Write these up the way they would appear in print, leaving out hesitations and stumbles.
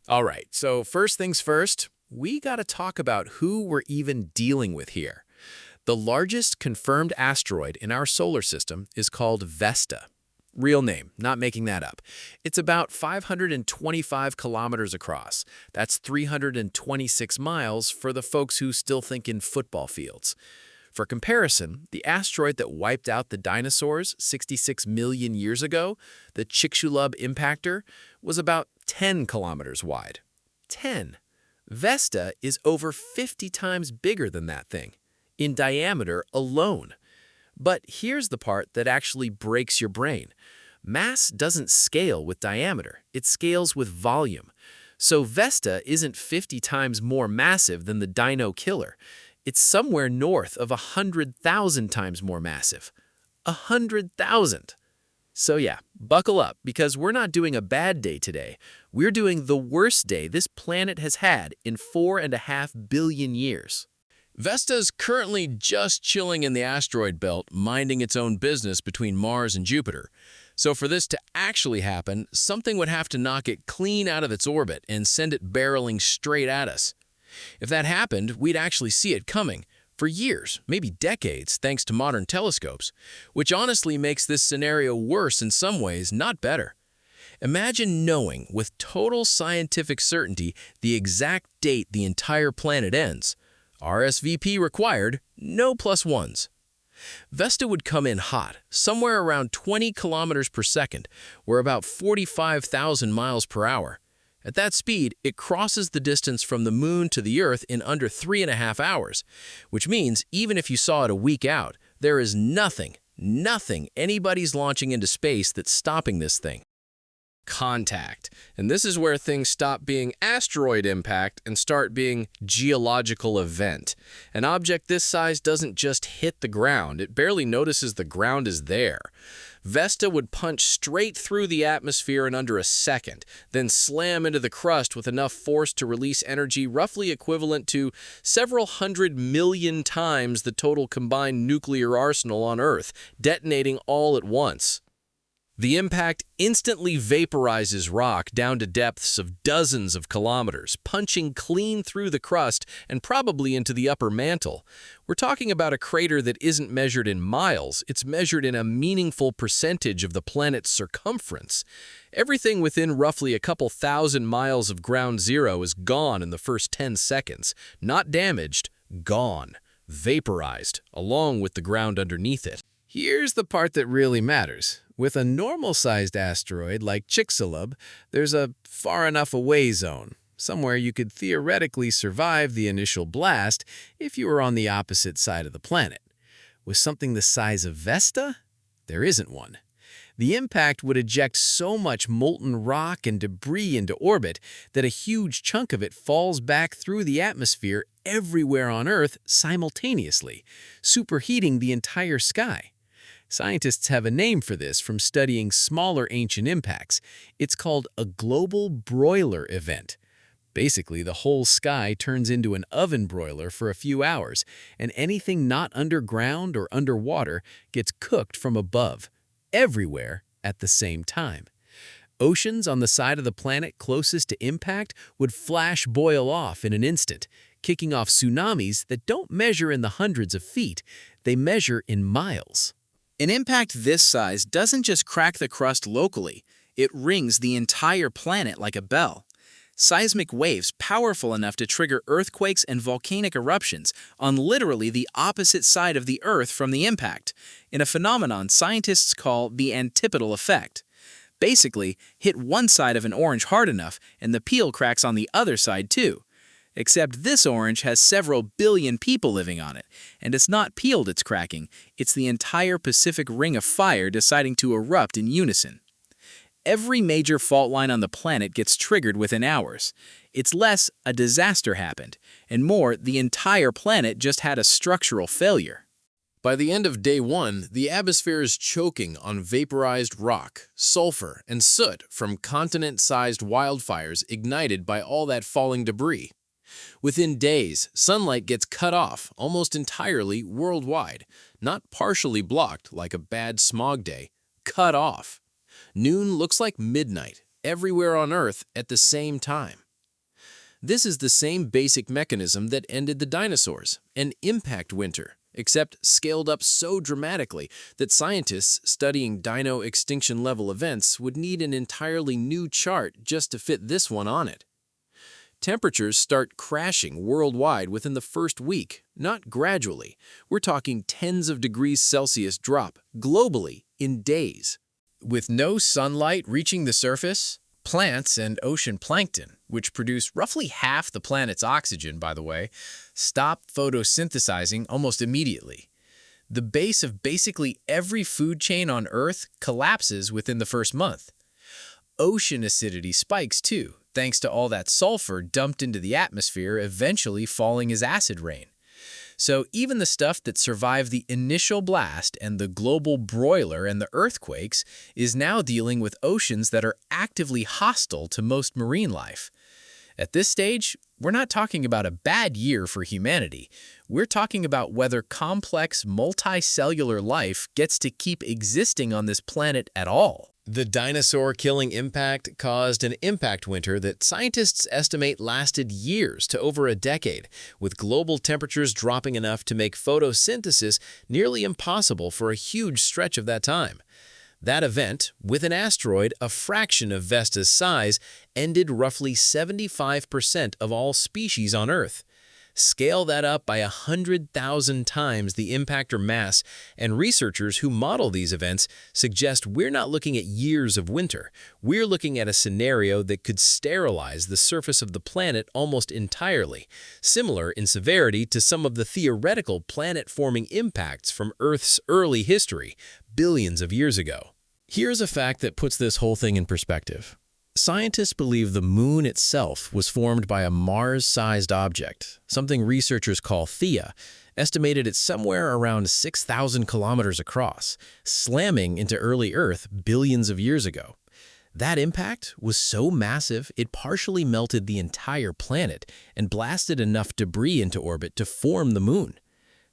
All right, so first things first, we got to talk about who we're even dealing with here. The largest confirmed asteroid in our solar system is called Vesta. Real name, not making that up. It's about 525 kilometers across. That's 326 miles for the folks who still think in football fields. For comparison, the asteroid that wiped out the dinosaurs 66 million years ago, the Chicxulub impactor, was about 10 kilometers wide. 10. Vesta is over 50 times bigger than that thing, in diameter alone. But here's the part that actually breaks your brain. Mass doesn't scale with diameter, it scales with volume. So Vesta isn't 50 times more massive than the Dino Killer. It's somewhere north of 100,000 times more massive. 100,000! So yeah, buckle up, because we're not doing a bad day today. We're doing the worst day this planet has had in 4.5 billion years. Vesta's currently just chilling in the asteroid belt, minding its own business between Mars and Jupiter. So for this to actually happen, something would have to knock it clean out of its orbit and send it barreling straight at us. If that happened, we'd actually see it coming for years, maybe decades, thanks to modern telescopes, which honestly makes this scenario worse in some ways, not better. Imagine knowing with total scientific certainty the exact date the entire planet ends. RSVP required, no plus ones. Vesta would come in hot, somewhere around 20 kilometers per second, or about 45,000 miles per hour. At that speed, it crosses the distance from the Moon to the Earth in under 3.5 hours, which means even if you saw it a week out, there is nothing anybody's launching into space that's stopping this thing. Contact. And this is where things stop being asteroid impact and start being geological event. An object this size doesn't just hit the ground, it barely notices the ground is there. Vesta would punch straight through the atmosphere in under a second, then slam into the crust with enough force to release energy roughly equivalent to several 100 million times the total combined nuclear arsenal on Earth, detonating all at once. The impact instantly vaporizes rock down to depths of dozens of kilometers, punching clean through the crust and probably into the upper mantle. We're talking about a crater that isn't measured in miles, it's measured in a meaningful percentage of the planet's circumference. Everything within roughly a couple thousand miles of ground zero is gone in the first 10 seconds. Not damaged, gone. Vaporized, along with the ground underneath it. Here's the part that really matters. With a normal-sized asteroid like Chicxulub, there's a far enough away zone, somewhere you could theoretically survive the initial blast if you were on the opposite side of the planet. With something the size of Vesta, there isn't one. The impact would eject so much molten rock and debris into orbit that a huge chunk of it falls back through the atmosphere everywhere on Earth simultaneously, superheating the entire sky. Scientists have a name for this from studying smaller ancient impacts. It's called a global broiler event. Basically, the whole sky turns into an oven broiler for a few hours, and anything not underground or underwater gets cooked from above, everywhere at the same time. Oceans on the side of the planet closest to impact would flash boil off in an instant, kicking off tsunamis that don't measure in the hundreds of feet, they measure in miles. An impact this size doesn't just crack the crust locally, it rings the entire planet like a bell. Seismic waves powerful enough to trigger earthquakes and volcanic eruptions on literally the opposite side of the Earth from the impact, in a phenomenon scientists call the antipodal effect. Basically, hit one side of an orange hard enough and the peel cracks on the other side too. Except this orange has several billion people living on it, and it's not peeled it's cracking, it's the entire Pacific Ring of Fire deciding to erupt in unison. Every major fault line on the planet gets triggered within hours. It's less a disaster happened, and more the entire planet just had a structural failure. By the end of day one, the atmosphere is choking on vaporized rock, sulfur, and soot from continent-sized wildfires ignited by all that falling debris. Within days, sunlight gets cut off almost entirely worldwide, not partially blocked like a bad smog day, cut off. Noon looks like midnight everywhere on Earth at the same time. This is the same basic mechanism that ended the dinosaurs, an impact winter, except scaled up so dramatically that scientists studying dino extinction level events would need an entirely new chart just to fit this one on it. Temperatures start crashing worldwide within the first week, not gradually. We're talking tens of degrees Celsius drop, globally, in days. With no sunlight reaching the surface, plants and ocean plankton, which produce roughly half the planet's oxygen, by the way, stop photosynthesizing almost immediately. The base of basically every food chain on Earth collapses within the first month. Ocean acidity spikes too, thanks to all that sulfur dumped into the atmosphere, eventually falling as acid rain. So even the stuff that survived the initial blast and the global broiler and the earthquakes is now dealing with oceans that are actively hostile to most marine life. At this stage, we're not talking about a bad year for humanity. We're talking about whether complex multicellular life gets to keep existing on this planet at all. The dinosaur-killing impact caused an impact winter that scientists estimate lasted years to over a decade, with global temperatures dropping enough to make photosynthesis nearly impossible for a huge stretch of that time. That event, with an asteroid a fraction of Vesta's size, ended roughly 75% of all species on Earth. Scale that up by 100,000 times the impactor mass, and researchers who model these events suggest we're not looking at years of winter. We're looking at a scenario that could sterilize the surface of the planet almost entirely, similar in severity to some of the theoretical planet-forming impacts from Earth's early history, billions of years ago. Here's a fact that puts this whole thing in perspective. Scientists believe the Moon itself was formed by a Mars-sized object, something researchers call Theia, estimated at somewhere around 6,000 kilometers across, slamming into early Earth billions of years ago. That impact was so massive it partially melted the entire planet and blasted enough debris into orbit to form the Moon.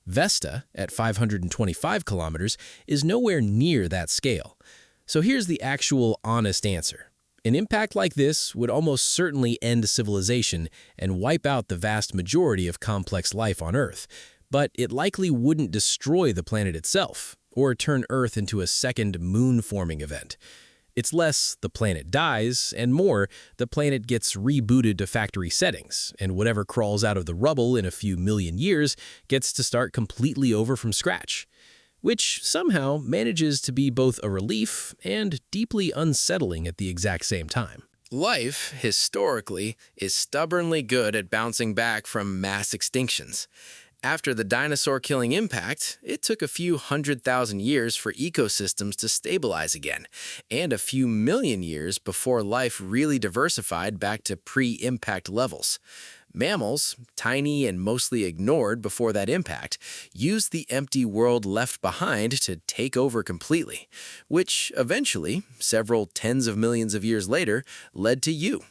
Vesta, at 525 kilometers, is nowhere near that scale. So here's the actual honest answer. An impact like this would almost certainly end civilization and wipe out the vast majority of complex life on Earth, but it likely wouldn't destroy the planet itself or turn Earth into a second moon-forming event. It's less the planet dies, and more the planet gets rebooted to factory settings, and whatever crawls out of the rubble in a few million years gets to start completely over from scratch, which somehow manages to be both a relief and deeply unsettling at the exact same time. Life, historically, is stubbornly good at bouncing back from mass extinctions. After the dinosaur-killing impact, it took a few 100,000 years for ecosystems to stabilize again, and a few million years before life really diversified back to pre-impact levels. Mammals, tiny and mostly ignored before that impact, used the empty world left behind to take over completely, which eventually, several tens of millions of years later, led to you.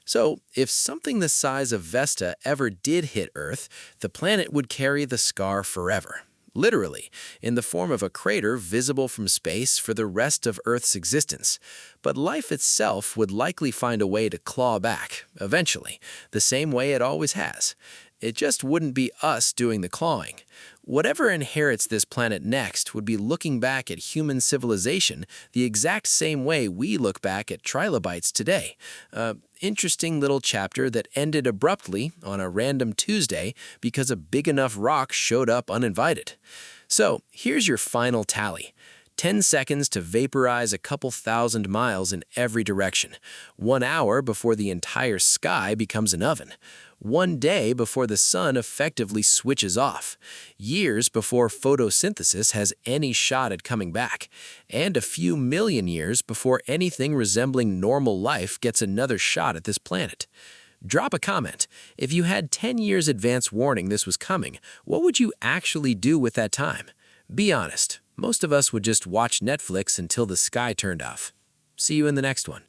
So, if something the size of Vesta ever did hit Earth, the planet would carry the scar forever. Literally, in the form of a crater visible from space for the rest of Earth's existence. But life itself would likely find a way to claw back, eventually, the same way it always has. It just wouldn't be us doing the clawing. Whatever inherits this planet next would be looking back at human civilization the exact same way we look back at trilobites today. Interesting little chapter that ended abruptly on a random Tuesday because a big enough rock showed up uninvited. So, here's your final tally. 10 seconds to vaporize a couple thousand miles in every direction. 1 hour before the entire sky becomes an oven. 1 day before the sun effectively switches off. Years before photosynthesis has any shot at coming back. And a few million years before anything resembling normal life gets another shot at this planet. Drop a comment. If you had 10 years advance warning this was coming, what would you actually do with that time? Be honest. Most of us would just watch Netflix until the sky turned off. See you in the next one.